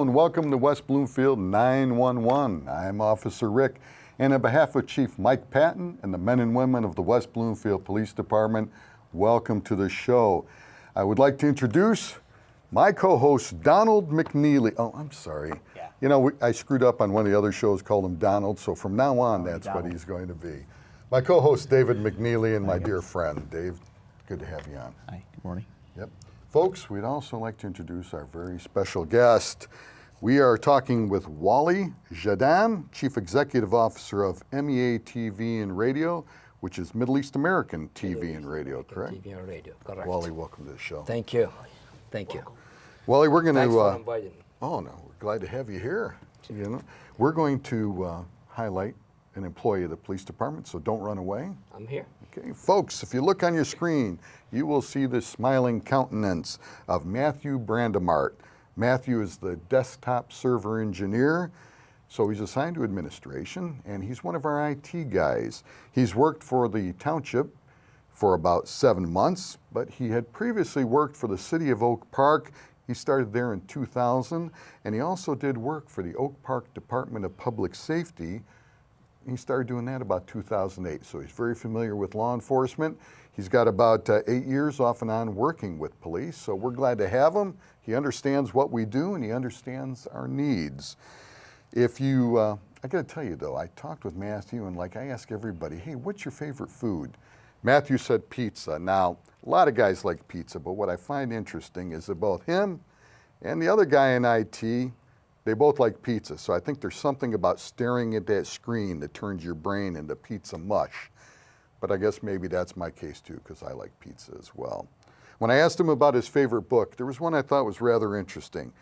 and welcome to West Bloomfield 911. I'm Officer Rick, and on behalf of Chief Mike Patton and the men and women of the West Bloomfield Police Department, welcome to the show. I would like to introduce my co-host, Donald McNealy. Oh, I'm sorry. Yeah. You know, I screwed up on one of the other shows, called him Donald, so from now on, that's Donald. what he's going to be. My co-host, David McNealy, and my dear friend, Dave. Good to have you on. Hi, good morning. Yep. Folks, we'd also like to introduce our very special guest. We are talking with Waleed Jadan, Chief Executive Officer of MEA TV and Radio, which is Middle East American TV and Radio, correct? TV and radio, correct. Waleed, welcome to the show. Thank you. Thank you. Waleed, we're going Thanks for to, inviting me. oh no, we're glad to have you here. You know, we're going to highlight an employee of the police department, so don't run away. I'm here. Okay, folks, if you look on your screen, you will see the smiling countenance of Matthew Brandemart. Matthew is the desktop server engineer, so he's assigned to administration, and he's one of our IT guys. He's worked for the township for about 7 months, but he had previously worked for the city of Oak Park. He started there in 2000, and he also did work for the Oak Park Department of Public Safety. He started doing that about 2008, so he's very familiar with law enforcement. He's got about 8 years off and on working with police, so we're glad to have him. He understands what we do, and he understands our needs. If you, I gotta tell you though, I talked with Matthew, and like I ask everybody, hey, what's your favorite food? Matthew said pizza. Now, a lot of guys like pizza, but what I find interesting is that both him and the other guy in IT, they both like pizza, so I think there's something about staring at that screen that turns your brain into pizza mush. But I guess maybe that's my case too, because I like pizza as well. When I asked him about his favorite book, there was one I thought was rather interesting.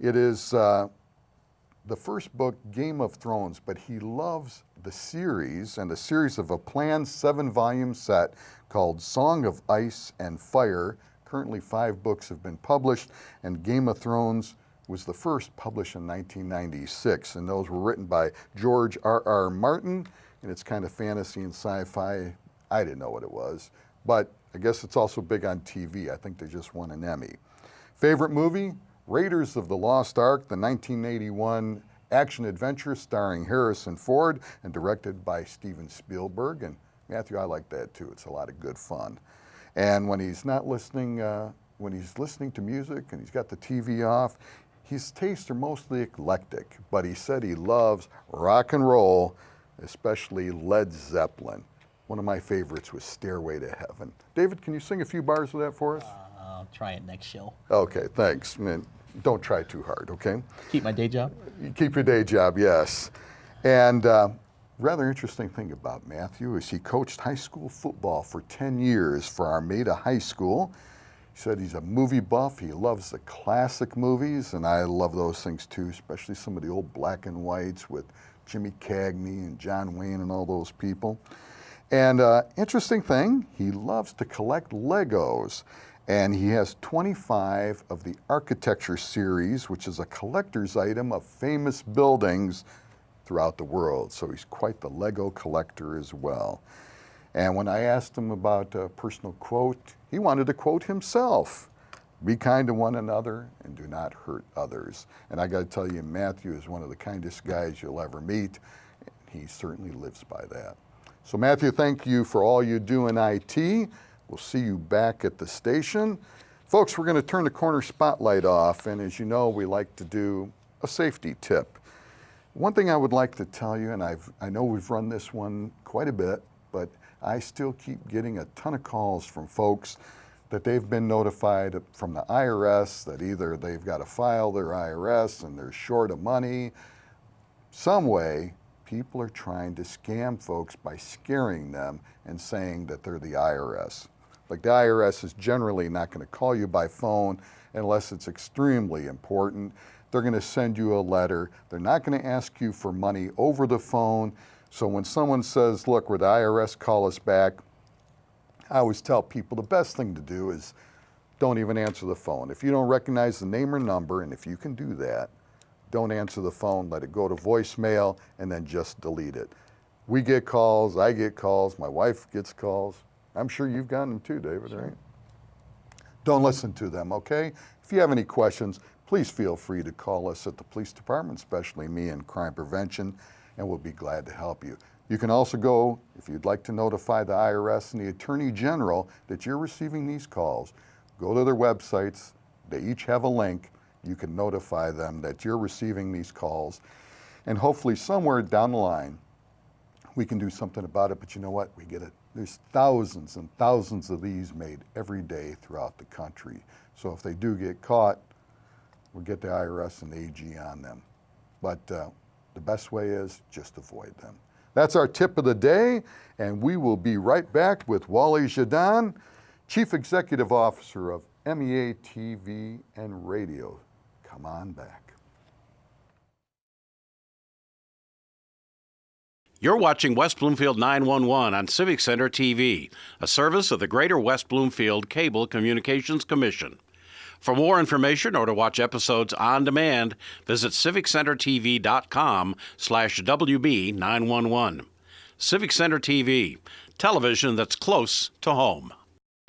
It is the first book, Game of Thrones, but he loves the series, and the series of a planned 7-volume set called Song of Ice and Fire. Currently 5 books have been published, and Game of Thrones was the first published in 1996, and those were written by George R.R. Martin, and it's kind of fantasy and sci-fi. I didn't know what it was, but I guess it's also big on TV. I think they just won an Emmy. Favorite movie? Raiders of the Lost Ark, the 1981 action-adventure starring Harrison Ford and directed by Steven Spielberg. And Matthew, I like that too. It's a lot of good fun. And when he's not listening, when he's listening to music and he's got the TV off, his tastes are mostly eclectic, but he said he loves rock and roll, especially Led Zeppelin. One of my favorites was Stairway to Heaven. David, can you sing a few bars of that for us? I'll try it next show. Okay, thanks. Man, don't try too hard, okay? Keep my day job? You keep your day job, yes. And rather interesting thing about Matthew is he coached high school football for 10 years for Armada High School. He said he's a movie buff. He loves the classic movies, and I love those things too, especially some of the old black and whites with Jimmy Cagney and John Wayne and all those people. And interesting thing, he loves to collect Legos, and he has 25 of the architecture series, which is a collector's item of famous buildings throughout the world. So he's quite the Lego collector as well. And when I asked him about a personal quote, he wanted to quote himself. Be kind to one another and do not hurt others. And I got to tell you, Matthew is one of the kindest guys you'll ever meet. He certainly lives by that. So Matthew, thank you for all you do in IT. We'll see you back at the station. Folks, we're going to turn the corner spotlight off, and as you know, we like to do a safety tip. One thing I would like to tell you, and I know we've run this one quite a bit, but I still keep getting a ton of calls from folks that they've been notified from the IRS that either they've got to file their IRS and they're short of money. Some way, people are trying to scam folks by scaring them and saying that they're the IRS. Like the IRS is generally not going to call you by phone unless it's extremely important. They're going to send you a letter. They're not going to ask you for money over the phone. So when someone says, look, we're the IRS, call us back, I always tell people the best thing to do is don't even answer the phone. If you don't recognize the name or number, and if you can do that, don't answer the phone, let it go to voicemail, and then just delete it. We get calls, I get calls, my wife gets calls. I'm sure you've gotten them too, David, right? Don't listen to them, okay? If you have any questions, please feel free to call us at the police department, especially me in crime prevention, and we'll be glad to help you. You can also go, if you'd like to notify the IRS and the Attorney General that you're receiving these calls, go to their websites. They each have a link. You can notify them that you're receiving these calls. And hopefully somewhere down the line, we can do something about it. But you know what? We get it. There's thousands and thousands of these made every day throughout the country. So if they do get caught, we'll get the IRS and the AG on them. But the best way is just avoid them. That's our tip of the day, and we will be right back with Waleed Jadan, Chief Executive Officer of MEA TV and Radio. Come on back. You're watching West Bloomfield 911 on Civic Center TV, a service of the Greater West Bloomfield Cable Communications Commission. For more information or to watch episodes on demand, visit civiccentertv.com/WB911. Civic Center TV, television that's close to home.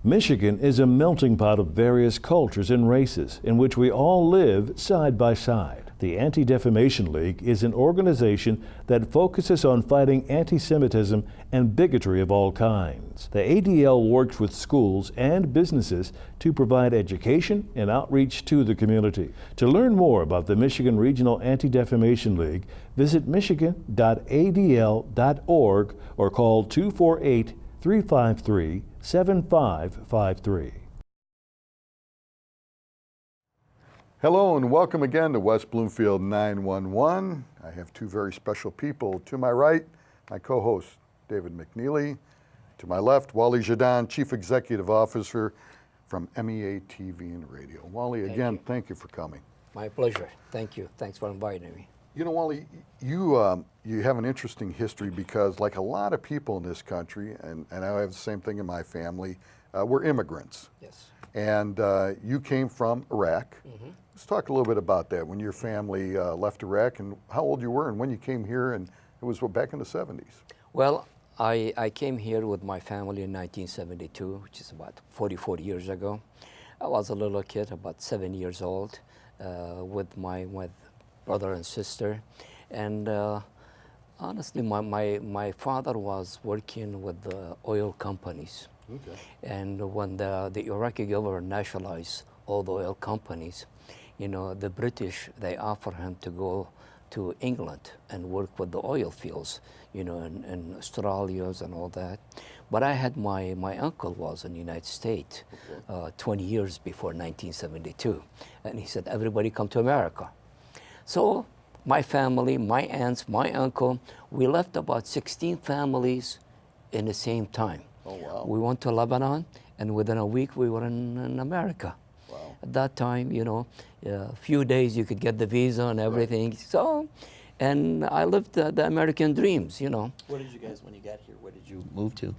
Michigan is a melting pot of various cultures and races in which we all live side by side. The Anti-Defamation League is an organization that focuses on fighting anti-Semitism and bigotry of all kinds. The ADL works with schools and businesses to provide education and outreach to the community. To learn more about the Michigan Regional Anti-Defamation League, visit michigan.adl.org or call 248-353-7553. Hello and welcome again to West Bloomfield 911. I have two very special people. To my right, my co-host, David McNealy. To my left, Waleed Jadan, Chief Executive Officer from MEA TV and Radio. Waleed, again, thank you for coming. My pleasure. Thank you. Thanks for inviting me. You know, Waleed, you have an interesting history because like a lot of people in this country, and I have the same thing in my family, we're immigrants. Yes. And you came from Iraq. Mm-hmm. Let's talk a little bit about that, when your family left Iraq and how old you were and when you came here, and it was back in the 70s. Well, I came here with my family in 1972, which is about 44 years ago. I was a little kid, about 7 years old, with my brother and sister. And honestly, my father was working with the oil companies. Okay. And when the Iraqi government nationalized all the oil companies, you know, the British, they offered him to go to England and work with the oil fields, you know, in Australia and all that. But I had my uncle was in the United States 20 years before 1972. And he said, everybody come to America. So my family, my aunts, my uncle, we left about 16 families in the same time. Oh, wow. We went to Lebanon, and within a week we were in America. Wow. At that time, you know, a few days you could get the visa and everything. Right. So, and I lived the American dreams, you know. Where did you guys, when you got here, where did you move to?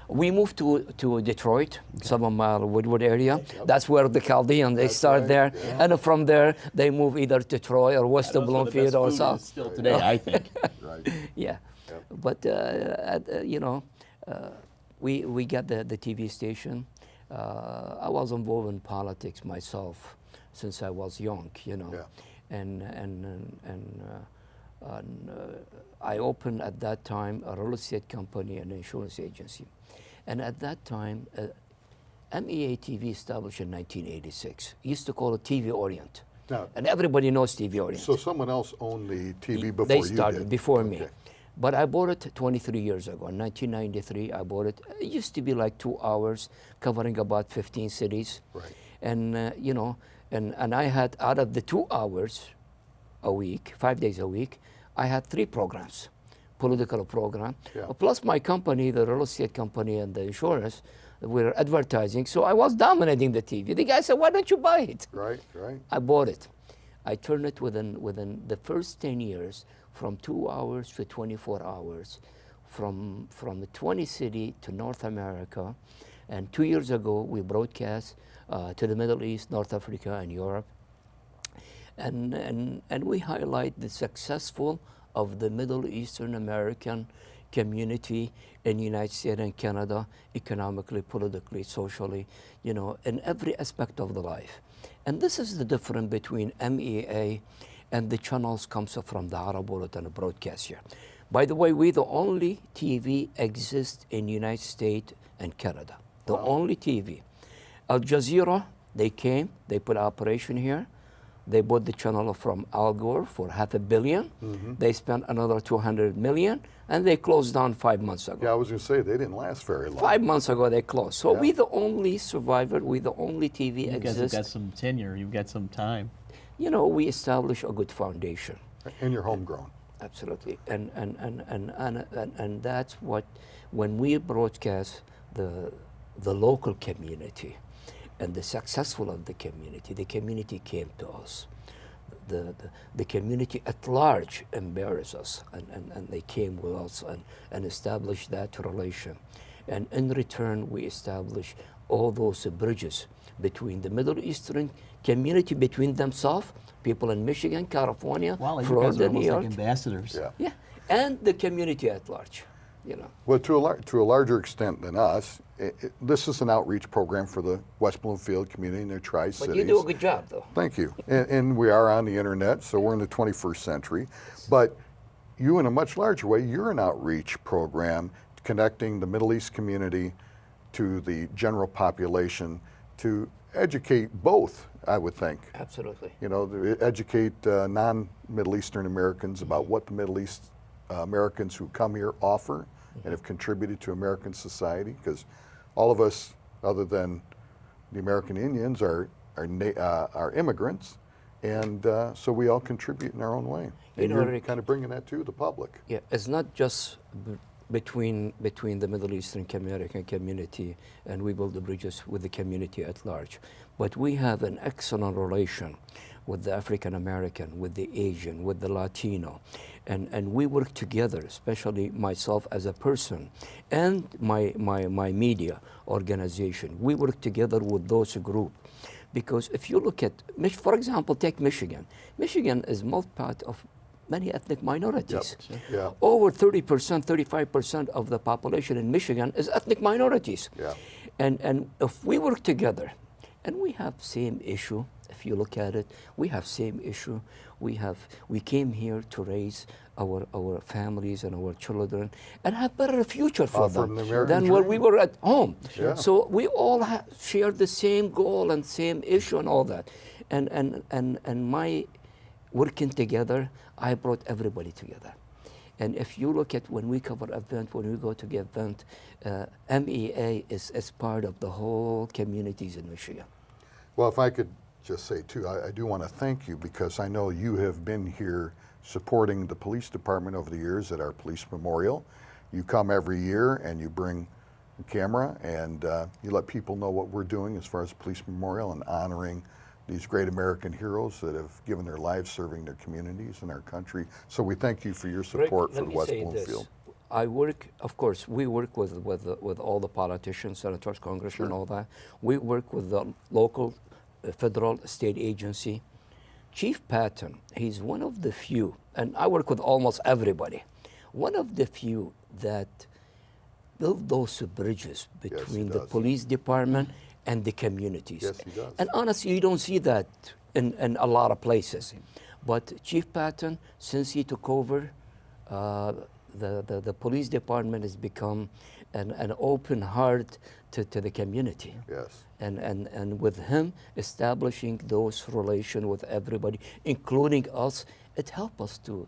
We moved to Detroit, 7 Mile Woodward area. Okay. That's where the Chaldeans, they start there. Yeah. And from there, they move either to Troy or West Bloomfield or South. Still today, I think. Right. Yeah. Yep. But, you know, we got the TV station. I was involved in politics myself since I was young, you know. Yeah. And I opened at that time a real estate company and insurance agency. And at that time, MEA TV established in 1986. Used to call it TV Orient. Now, and everybody knows TV Orient. So someone else owned the TV before you did? They started before me. But I bought it 23 years ago. In 1993, I bought it. It used to be like 2 hours, covering about 15 cities. Right. And, you know, and I had, out of the 2 hours a week, 5 days a week, I had 3 programs, political program. Yeah. Plus my company, the real estate company and the insurance, were advertising. So I was dominating the TV. The guy said, why don't you buy it? Right, right. I bought it. I turned it within the first 10 years, from 2 hours to 24 hours, from the 20 city to North America. And 2 years ago, we broadcast to the Middle East, North Africa, and Europe. And we highlight the successful of the Middle Eastern American community in the United States and Canada, economically, politically, socially, you know, in every aspect of the life. And this is the difference between MEA and the channels comes from the Arab world and broadcast here. By the way, we the only TV exists in United States and Canada. The only TV. Al Jazeera, they came, they put operation here. They bought the channel from Al Gore for $500 million. They spent another $200 million, and they closed down 5 months ago. Yeah, I was going to say, they didn't last very long. 5 months ago, they closed. So Yeah. we the only survivor, we the only TV You guys have exists. got some tenure. You've got some time. You know, we establish a good foundation. And you're homegrown. Absolutely, and that's what, when we broadcast the local community and the successful of the community came to us. The community at large embarrassed us, and they came with us and established that relation. And in return, we established all those bridges between the Middle Eastern community, between themselves, people in Michigan, California, Wow, you guys are Florida, New almost York. like ambassadors. Yeah. Yeah, and the community at large, you know. Well, to a larger extent than us, this is an outreach program for the West Bloomfield community in their Tri-Cities. But you do a good job, though. Thank you. And we are on the internet, so we're in the 21st century. But you, in a much larger way, you're an outreach program connecting the Middle East community to the general population to educate both, I would think. Absolutely. You know, educate non-Middle Eastern Americans about what the Middle East Americans who come here offer and have contributed to American society, because all of us, other than the American Indians, are immigrants, and so we all contribute in our own way. You And know, you're Rick, kind of bringing that to the public. Yeah, it's not just between the Middle Eastern American community, and we build the bridges with the community at large. But we have an excellent relation with the African American, with the Asian, with the Latino, and we work together, especially myself as a person and my media organization. We work together with those groups. Because if you look at, for example, take Michigan. Michigan is multi-part of many ethnic minorities. Yep. Yeah. Over 30%, 35% of the population in Michigan is ethnic minorities. Yeah. And if we work together, and we have same issue, if you look at it, we have same issue. We came here to raise our families and our children and have better future for them the American than when we dream. were at home. Yeah. So we all share the same goal and same issue and all that. And my working together, I brought everybody together. And if you look at when we cover event, when we go to the event, MEA is part of the whole communities in Michigan. Well, if I could just say too, I do want to thank you, because I know you have been here supporting the police department over the years at our police memorial. You come every year and you bring a camera and you let people know what we're doing as far as police memorial and honoring these great American heroes that have given their lives serving their communities and our country. So we thank you for your support for West Bloomfield. I work, of course, we work with all the politicians, senators, congressmen, Sure. all that. We work with the local, federal, state agency. Chief Patton, he's one of the few, and I work with almost everybody, one of the few that build those bridges between the does. police department and the communities. Yes, he does. And honestly, you don't see that in a lot of places. But Chief Patton, since he took over, the police department has become an open heart to the community. Yes. And with him establishing those relations with everybody, including us, it helps us to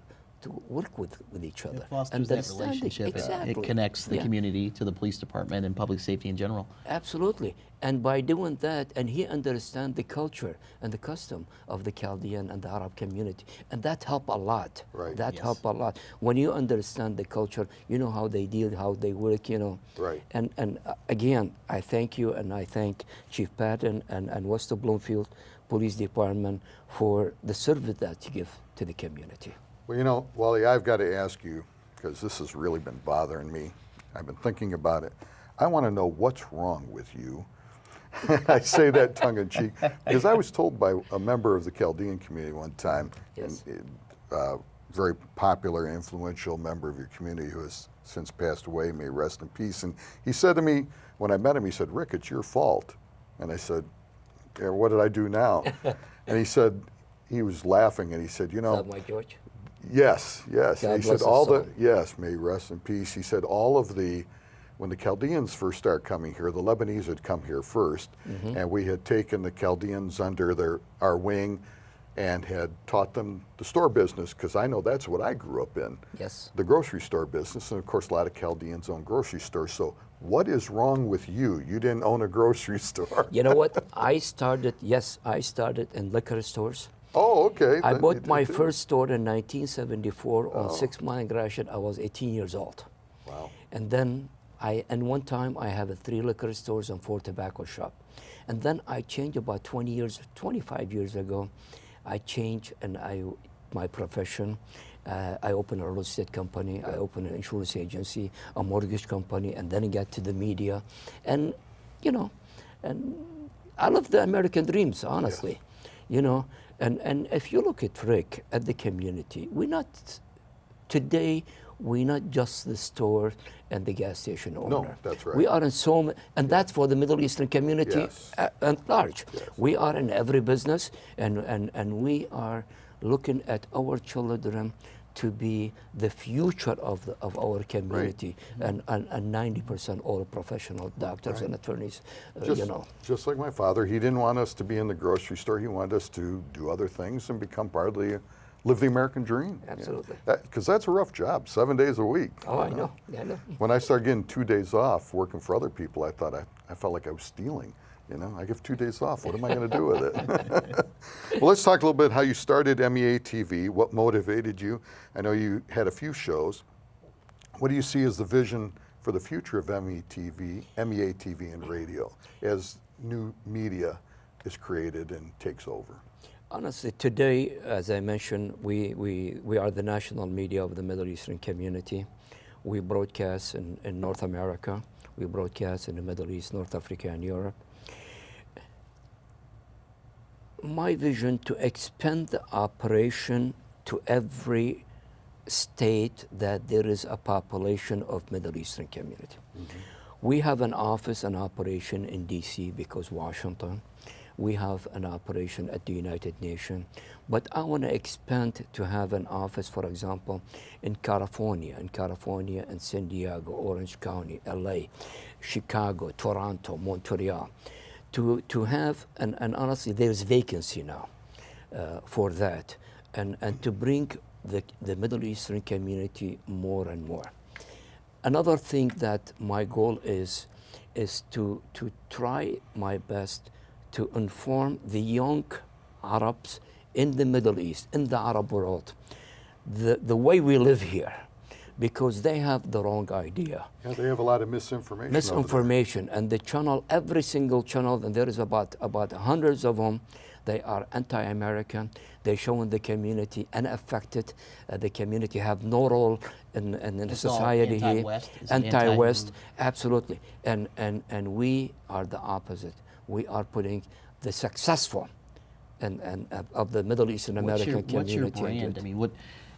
work with each other. It fosters and that understanding. relationship. Exactly. It connects the Yeah. community to the police department and public safety in general. Absolutely. And by doing that, and he understands the culture and the custom of the Chaldean and the Arab community. And that helped a lot. Right. That Yes. helped a lot. When you understand the culture, you know how they deal, how they work, you know. Right. And again, I thank you, and I thank Chief Patton and West Bloomfield Police Department for the service that you give to the community. Well, you know, Wally, I've got to ask you, because this has really been bothering me. I've been thinking about it. I want to know what's wrong with you. I say that tongue in cheek, because I was told by a member of the Chaldean community one time, Yes. very popular, influential member of your community who has since passed away, may rest in peace. And he said to me, when I met him, he said, "Rick, it's your fault." And I said, what did I do now? And he said, he was laughing, and he said, you Is know, that my George? yes, yes. God And he bless said, his soul. yes, may he rest in peace. He said, when the Chaldeans first started coming here, the Lebanese had come here first, and we had taken the Chaldeans under our wing and had taught them the store business, because I know that's what I grew up in. Yes. The grocery store business, and of course a lot of Chaldeans own grocery stores. So what is wrong with you? You didn't own a grocery store. You know what? I started in liquor stores. Oh, okay. I Then you bought did my too. first store in 1974 on 6 Mile and Gratiot. I was 18 years old. Wow. And then one time I have 3 liquor stores and 4 tobacco shop. And then I changed about 25 years ago. I changed my profession. I opened a real estate company. I opened an insurance agency, a mortgage company, and then I got to the media. And, and I love the American dreams, honestly. And if you look at Rick, at the community, today, we're not just the store and the gas station owner. No, that's right. We are in and that's for the Middle Eastern community Yes. at large. Yes. We are in every business, and we are looking at our children to be the future of our community, and 90% all professional doctors and attorneys, Just like my father, he didn't want us to be in the grocery store. He wanted us to do other things and become part of live the American dream. Absolutely. Because that's a rough job, 7 days a week. Oh, I know. Yeah, I know. When I started getting 2 days off working for other people, I thought I felt like I was stealing. I give 2 days off. What am I going to do with it? Well, let's talk a little bit how you started MEA TV, what motivated you. I know you had a few shows. What do you see as the vision for the future of MEA TV and radio as new media is created and takes over? Honestly, today, as I mentioned, we are the national media of the Middle Eastern community. We broadcast in North America. We broadcast in the Middle East, North Africa, and Europe. My vision to expand the operation to every state that there is a population of Middle Eastern community. We have an office and operation in DC because Washington. We have an operation at the United Nations, but I want to expand to have an office, for example, in California, and San Diego, Orange County, LA, Chicago, Toronto, Montreal, to have, and honestly, there's vacancy now for that, and to bring the Middle Eastern community more and more. Another thing that my goal is to try my best to inform the young Arabs in the Middle East, in the Arab world, the way we live here, because they have the wrong idea. Yeah, they have a lot of misinformation. Misinformation, and the channel, every single channel, and there is about hundreds of them, they are anti-American. They showing the community unaffected. The community have no role in the society here. Anti-West? Anti-West, absolutely. And we are the opposite. We are putting the successful and of the Middle Eastern American community. What's your brand? I mean,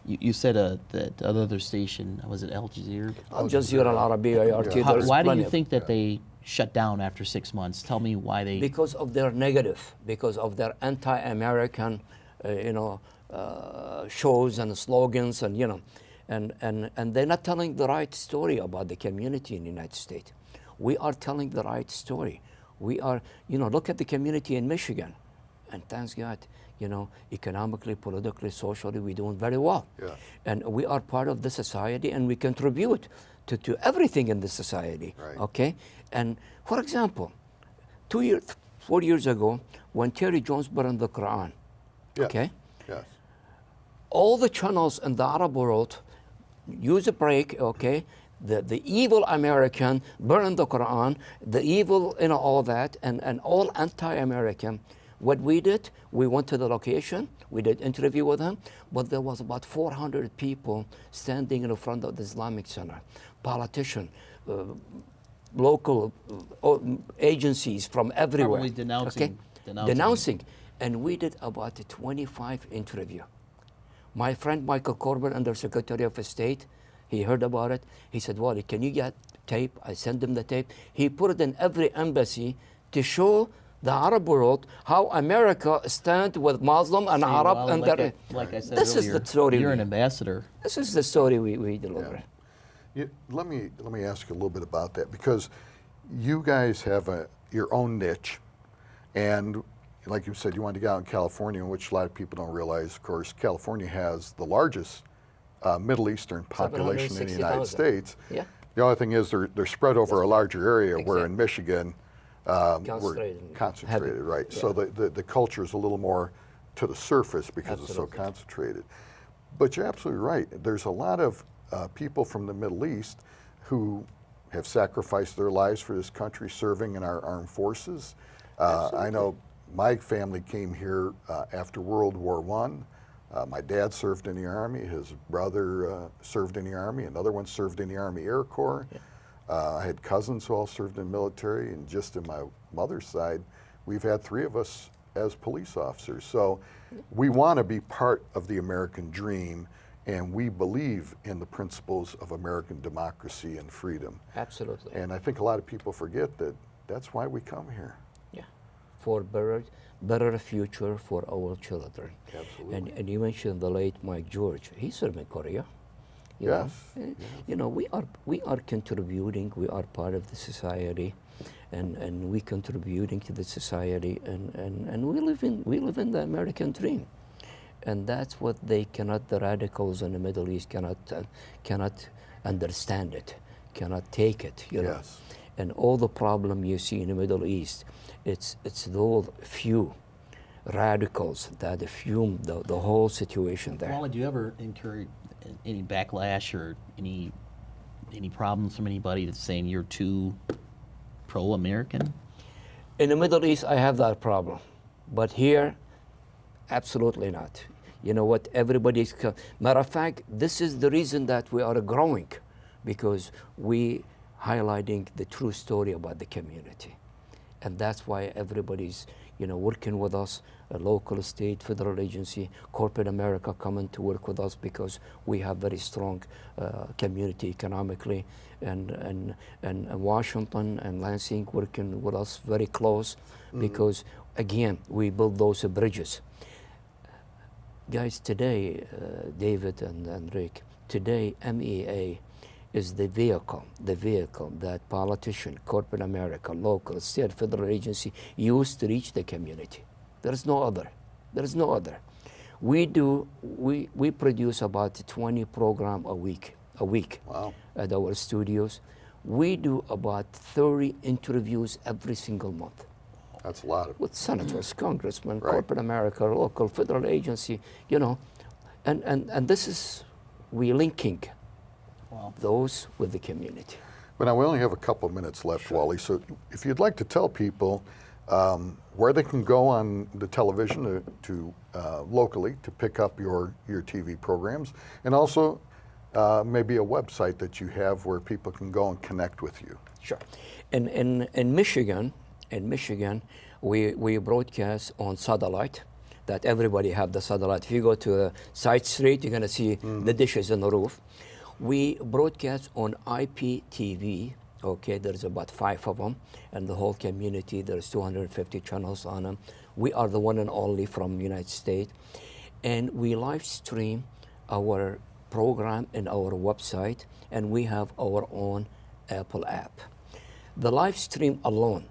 you said that other station, was it Al Jazeera? Al Jazeera Al Arabiya, RT. Why do you think that they shut down after 6 months? Tell me why they... Because of their negative, because of their anti-American, shows and slogans, and they're not telling the right story about the community in the United States. We are telling the right story. We are, look at the community in Michigan, and thanks God, economically, politically, socially, we're doing very well. Yeah. And we are part of the society, and we contribute to everything in the society, Right. okay? And for example, 4 years ago, when Terry Jones burned the Quran, Yes. okay? Yes. All the channels in the Arab world use a break, okay? The evil American burned the Quran, the evil, all that, and all anti-American. What we did, we went to the location, we did interview with him, but there was about 400 people standing in front of the Islamic Center, politicians, local agencies from everywhere. Probably denouncing. Denouncing. And we did about 25 interviews. My friend Michael Corbin, Undersecretary of State, he heard about it. He said, Wally, can you get tape? I sent him the tape. He put it in every embassy to show the Arab world, how America stand with Muslim and Arab, Well, and like I said this earlier, is the story. you're an ambassador. This is the story we deliver. Let me ask you a little bit about that, because you guys have your own niche, and like you said, you wanted to get out in California, which a lot of people don't realize. Of course, California has the largest Middle Eastern population in the United 760,000. States. Yeah. The only thing is they're spread over a larger area, where Exactly. in Michigan we're concentrated, right? Yeah. So the culture is a little more to the surface because it's so Absolutely. concentrated. But you're absolutely right. There's a lot of people from the Middle East who have sacrificed their lives for this country, serving in our armed forces. I know my family came here after World War I. My dad served in the Army. His brother served in the Army. Another one served in the Army Air Corps. Yeah. I had cousins who all served in the military, and just in my mother's side, we've had 3 of us as police officers. So we want to be part of the American dream, and we believe in the principles of American democracy and freedom. Absolutely. And I think a lot of people forget that that's why we come here. Yeah, for better future for our children. Absolutely. And you mentioned the late Mike George. He served in Korea. You know? Yes. You know, we are contributing. We are part of the society, and we contributing to the society, and we live in the American dream, and that's what the radicals in the Middle East cannot understand it, cannot take it. You know? Yes. And all the problem you see in the Middle East, it's those few radicals that fume the whole situation there. Waleed, do you ever incur any backlash or any problems from anybody that's saying you're too pro-American? In the Middle East, I have that problem, but here, absolutely not. You know what? Everybody's matter of fact, this is the reason that we are growing, because we highlighting the true story about the community, and that's why everybody's working with us. A local, state, federal agency, corporate America coming to work with us because we have very strong community economically, and Washington and Lansing working with us very close, because again we build those bridges. Guys, today, David and Rick, today MEA is the vehicle that politician, corporate America, local, state, federal agency use to reach the community. There is no other. There is no other. We produce about 20 programs a week. Wow. At our studios. We do about 30 interviews every single month That's a lot of. with senators, congressmen, Right. corporate America, local, federal agency, and this is, we linking Wow. those with the community. But now we only have a couple minutes left, Wally. So if you'd like to tell people where they can go on the television to locally to pick up your TV programs, and also maybe a website that you have where people can go and connect with you. Sure. In Michigan, we broadcast on satellite. That everybody have the satellite. If you go to a side street, you're gonna see the dishes on the roof. We broadcast on IPTV. Okay, there's about 5 of them, and the whole community, there's 250 channels on them. We are the one and only from United States, and we live stream our program in our website, and we have our own Apple app. The live stream alone,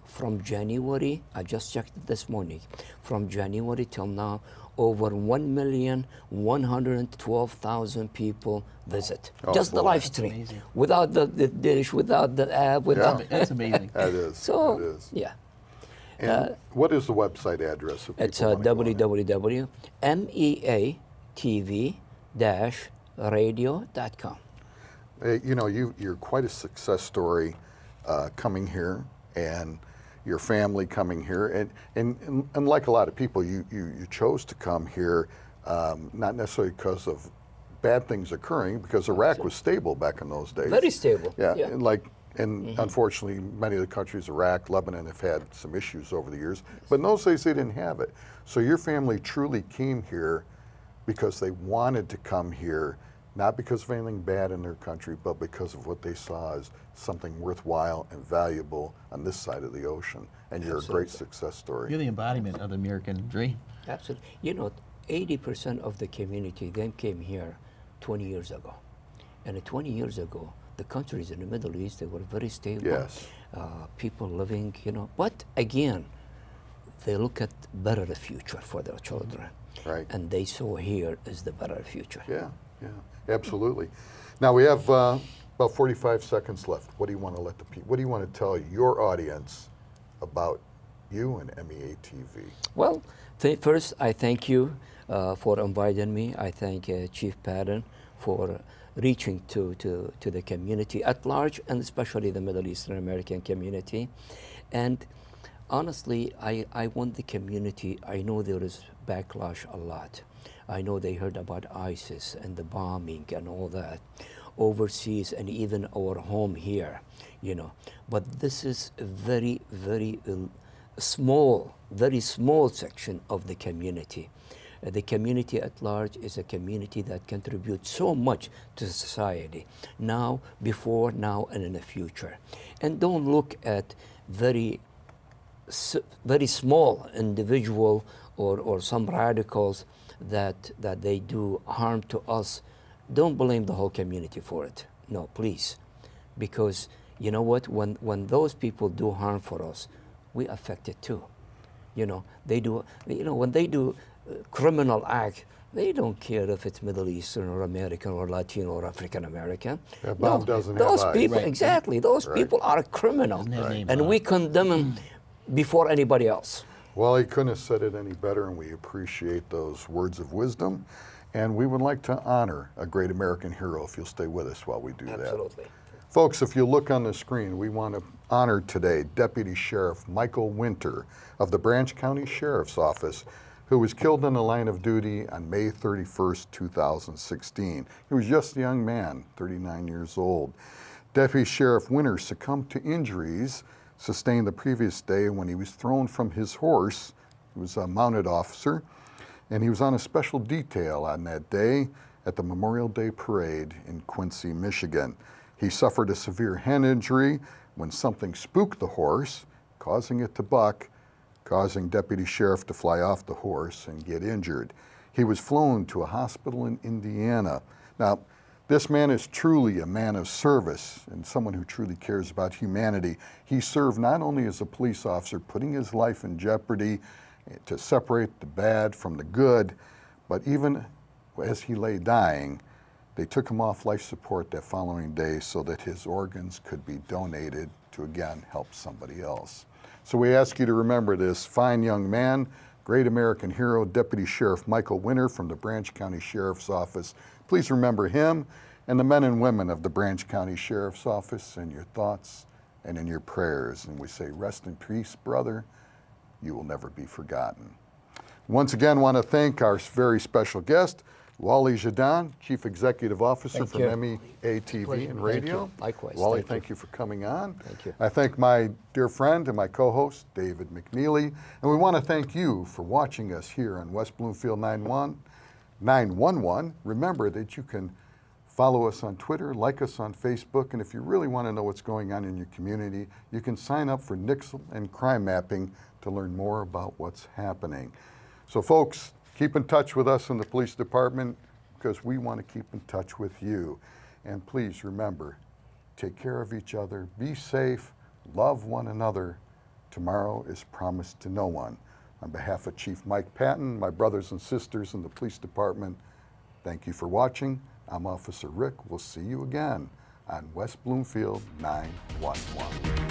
from January, I just checked it this morning, from January till now, over 1,112,000 people visit. Oh, Just the boy. live That's stream, amazing. without the dish, without the app, without. That's amazing. That is. So, that is. yeah. And what is the website address? If It's people wanna go on it? www.meatv-radio.com. You're quite a success story coming here, and your family coming here, and like a lot of people, you chose to come here, not necessarily because of bad things occurring, because Iraq was stable back in those days. Very stable. Yeah, Yeah. and unfortunately, many of the countries, Iraq, Lebanon, have had some issues over the years, but in those days they didn't have it. So your family truly came here because they wanted to come here not because of anything bad in their country, but because of what they saw as something worthwhile and valuable on this side of the ocean. And you're a great success story. You're the embodiment of the American dream. Absolutely. You know, 80% of the community then came here 20 years ago. And 20 years ago, the countries in the Middle East, they were very stable. Yes. People living, you know, but again, they look at better future for their children. Right. And they saw here is the better future. Yeah, yeah, absolutely. Now we have about 45 seconds left. What do you want to let the people, what do you want to tell your audience about you and MEA TV? Well, first, I thank you for inviting me. I thank Chief Patton for reaching to the community at large, and especially the Middle Eastern American community. And honestly, I want the community, I know there is backlash a lot. I know they heard about ISIS and the bombing and all that overseas and even our home here, you know. But this is a very, very small section of the community. The community at large is a community that contributes so much to society, now, before, now, and in the future. And don't look at very small individual or some radicals that they do harm to us. Don't blame the whole community for it. No, please. Because you know what, when those people do harm for us, we affect it too. You know, they do, you know, when they do criminal act, they don't care if it's Middle Eastern or American or Latino or African American. That bomb doesn't those have people, eyes. exactly, those people are criminal. And we condemn them before anybody else. Well, he couldn't have said it any better, and we appreciate those words of wisdom. And we would like to honor a great American hero if you'll stay with us while we do that. Absolutely. Folks, if you look on the screen, we want to honor today Deputy Sheriff Michael Winter of the Branch County Sheriff's Office, who was killed in the line of duty on May 31st, 2016. He was just a young man, 39 years old. Deputy Sheriff Winter succumbed to injuries sustained the previous day when he was thrown from his horse. He was a mounted officer, and he was on a special detail on that day at the Memorial Day Parade in Quincy, Michigan. He suffered a severe hand injury when something spooked the horse, causing it to buck, causing Deputy Sheriff to fly off the horse and get injured. He was flown to a hospital in Indiana. Now, this man is truly a man of service and someone who truly cares about humanity. He served not only as a police officer, putting his life in jeopardy to separate the bad from the good, but even as he lay dying, they took him off life support that following day so that his organs could be donated to, again, help somebody else. So we ask you to remember this fine young man, great American hero, Deputy Sheriff Michael Winter from the Branch County Sheriff's Office. Please remember him and the men and women of the Branch County Sheriff's Office in your thoughts and in your prayers. And we say, rest in peace, brother. You will never be forgotten. Once again, want to thank our very special guest, Waleed Jadan, Chief Executive Officer from MEA TV and Radio. Likewise. Waleed, thank you for coming on. Thank you. I thank my dear friend and my co-host, David McNealy. And we want to thank you for watching us here on West Bloomfield 911. Remember that you can follow us on Twitter, like us on Facebook, and if you really want to know what's going on in your community, you can sign up for Nixle and Crime Mapping to learn more about what's happening. So folks, keep in touch with us in the police department because we want to keep in touch with you. And please remember, take care of each other, be safe, love one another. Tomorrow is promised to no one. On behalf of Chief Mike Patton, my brothers and sisters in the police department, thank you for watching. I'm Officer Rick. We'll see you again on West Bloomfield 911.